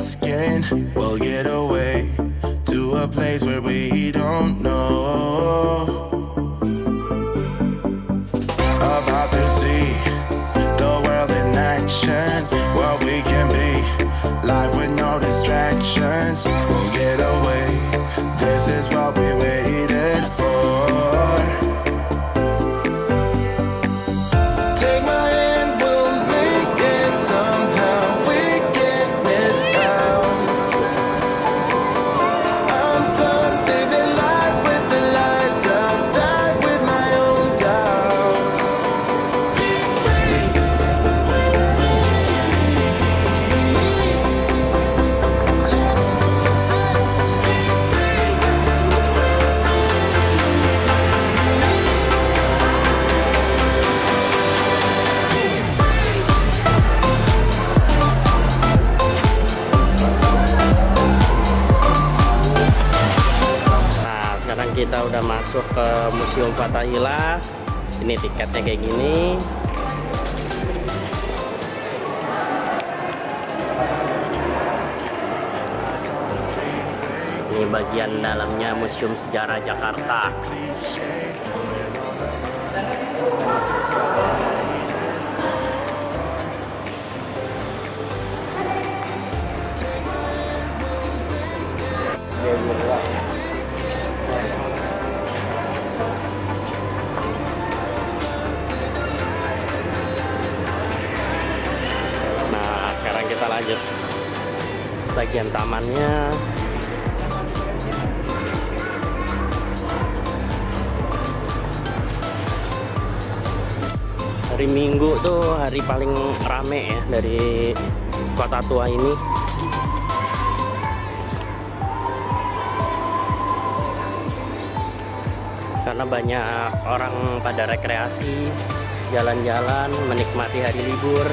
asking. We'll get away to a place where we don't know. About to see the world in action, what we can be, life with no distractions. We'll get away, this is what we waited for. Take my hand, we'll make it somehow. We can't miss out. I'm done living life with the lights out, die with my own doubts. Be free with me. Let's be free with me. Nah, sekarang kita udah masuk ke Museum Fatahillah. Ini tiketnya kayak gini. Ini bagian dalamnya Museum Sejarah Jakarta. Nah, sekarang kita lanjut bagian tamannya. Hari Minggu tuh hari paling rame ya dari Kota Tua ini. Karena banyak orang pada rekreasi, jalan-jalan, menikmati hari libur.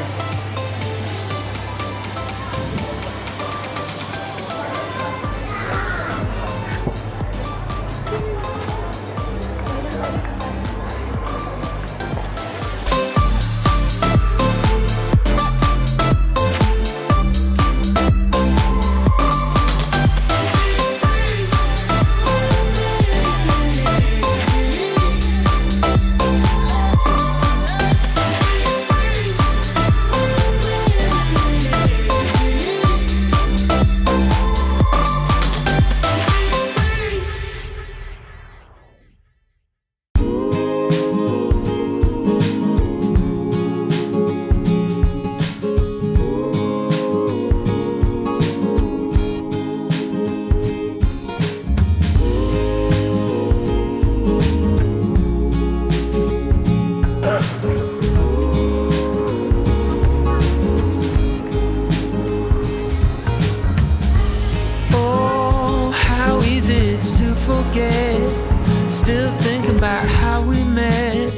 Still thinking about how we met.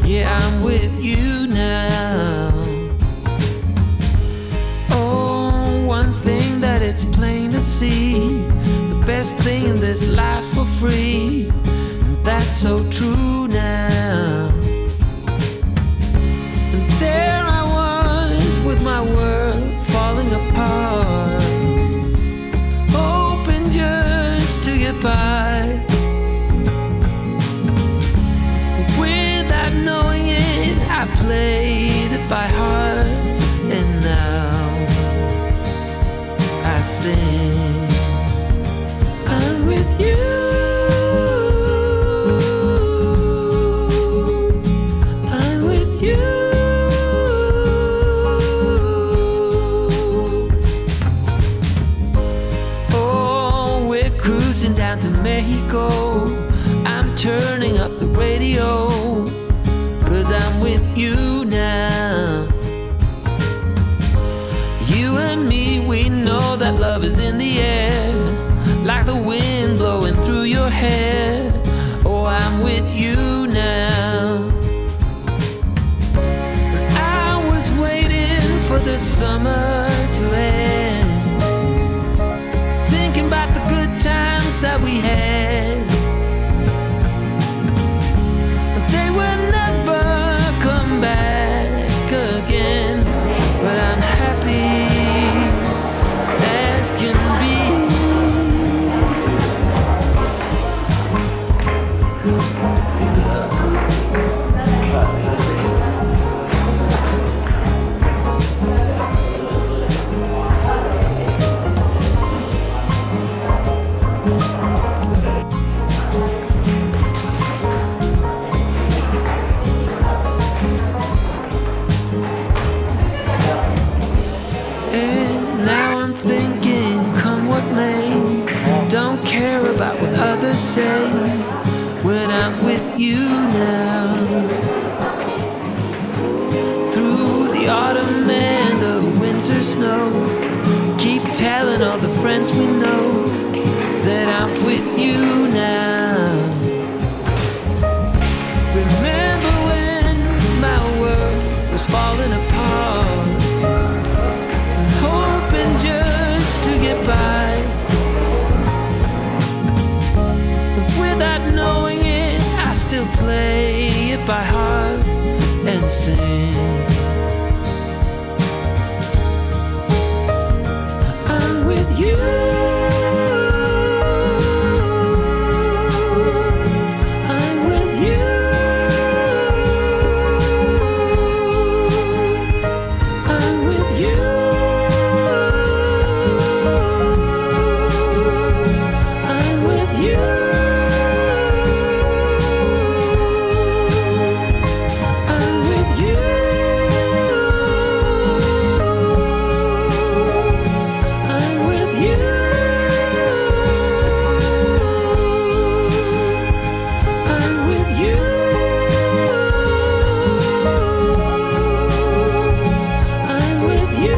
Yeah, I'm with you now. Oh, one thing that it's plain to see, the best thing in this life's for free, and that's so true now. And there I was with my world falling apart, hoping just to get by. I played it by heart, and now I sing. I'm with you. I'm with you. Oh, we're cruising down to Mexico. I'm turning up the radio, 'cause I'm with you now. You and me, we know that love is in the air, like the wind blowing through your hair. Oh, I'm with you now. I was waiting for the summer to end, thinking about the good times that we had. They will never come back. And now I'm thinking, come what may, don't care about what others say when I'm with you now. Through the autumn and the winter snow, keep telling all the friends we know that I'm with you now. Remember when my world was falling apart, hoping just to get by, but without knowing it, I still play it by heart and sing. I'm with you. I'm with you. I'm with you. I'm with you. I'm with you. I'm with you. I'm with you. I'm with you.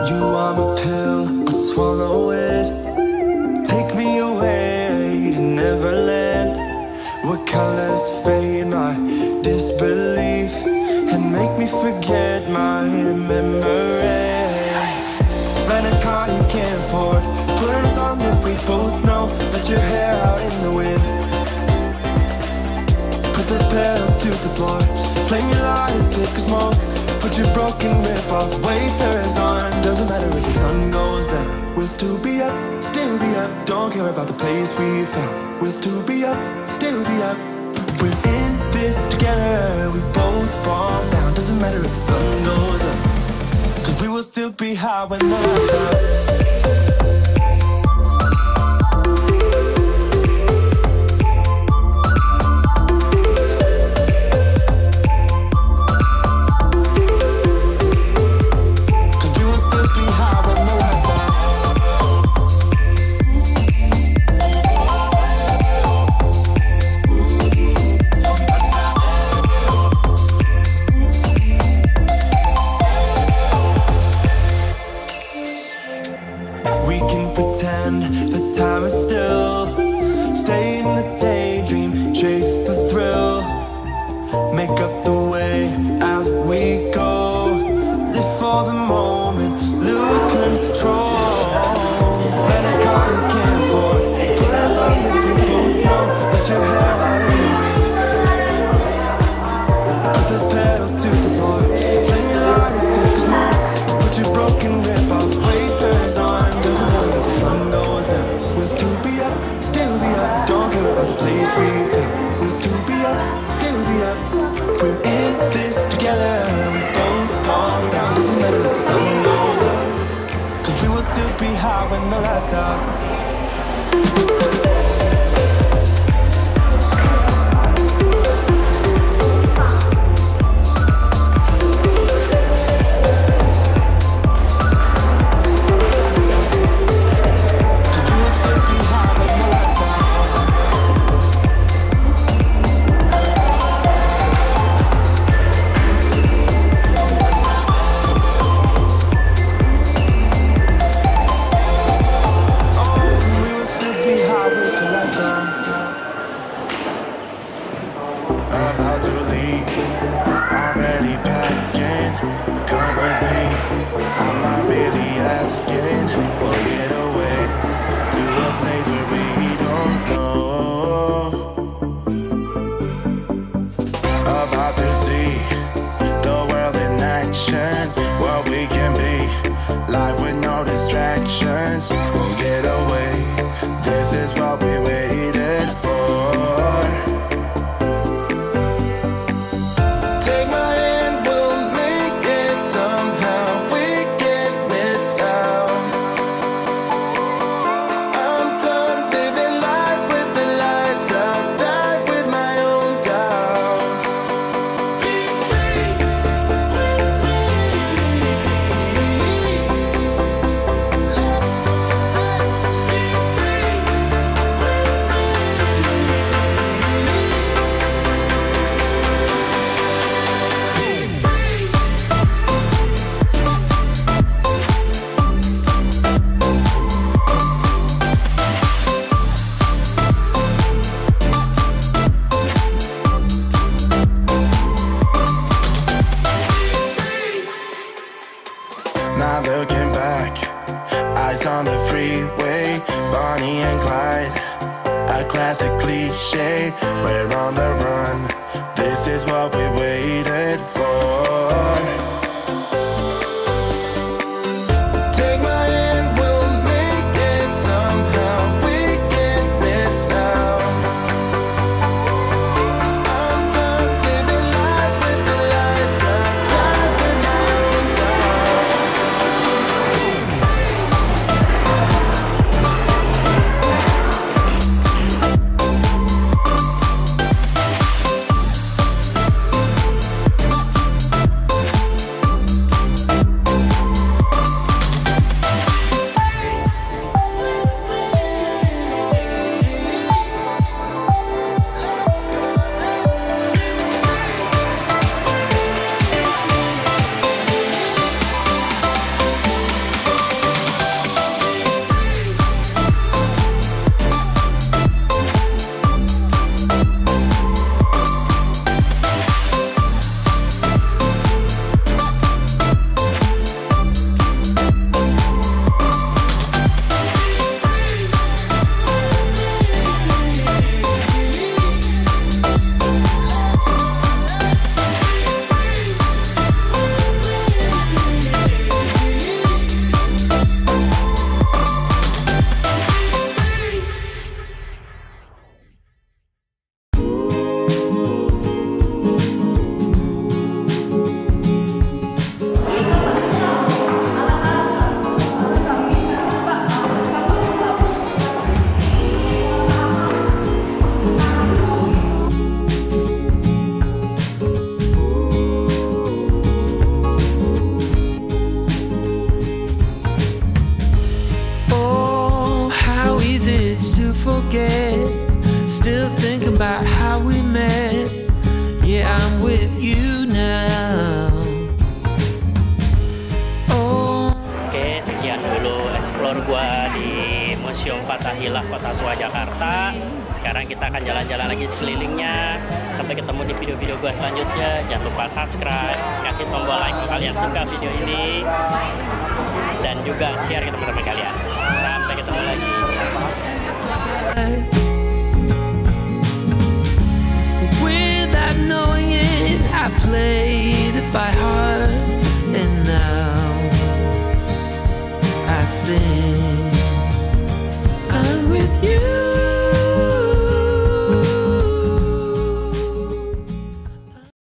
You are my pill, I swallow it. Take me away to Neverland, where colors fade my disbelief and make me forget my memories. Rent a car you can't afford, put on a song that we both know. Let your hair out in the wind, put the pedal to the floor. Flame your light, take a smoke. Put your broken rip-off wafers on. Doesn't matter if the sun goes down, we'll still be up, still be up. Don't care about the place we found, we'll still be up, still be up. We're in this together, we both fall down. Doesn't matter if the sun goes up, 'cause we will still be high when the lights out. Highway asking. We'll get away to a place where we don't know. About to see the world in action, what we can be, life with no distractions. We'll get away, this is what we waited for. Take my hand, we'll make it somehow. We can't miss out. I'm done living life with the lights out. Die with my own doubts. Be free with me. Let's be free with me. Not looking back, eyes on the freeway, Bonnie and Clyde, a classic cliche. We're on the run, this is what we waited for. Take my hand, we'll make it somehow. We can't miss out. I'm done living life with the lights out. Die with my own doubts. Oh, how easy it's to forget. Still thinking about how we met. Yeah, I'm with you now. Oh. Oke, sekian dulu explore gua di Museum Fatahillah Kota Tua Jakarta. Sekarang kita akan jalan-jalan lagi sekelilingnya. Sampai ketemu di video-video gua selanjutnya. Jangan lupa subscribe, kasih tombol like kalau kalian suka video ini, dan juga share ke teman-teman kalian. Sampai ketemu lagi. Without knowing it, I played it by heart, and now I sing. I'm with you.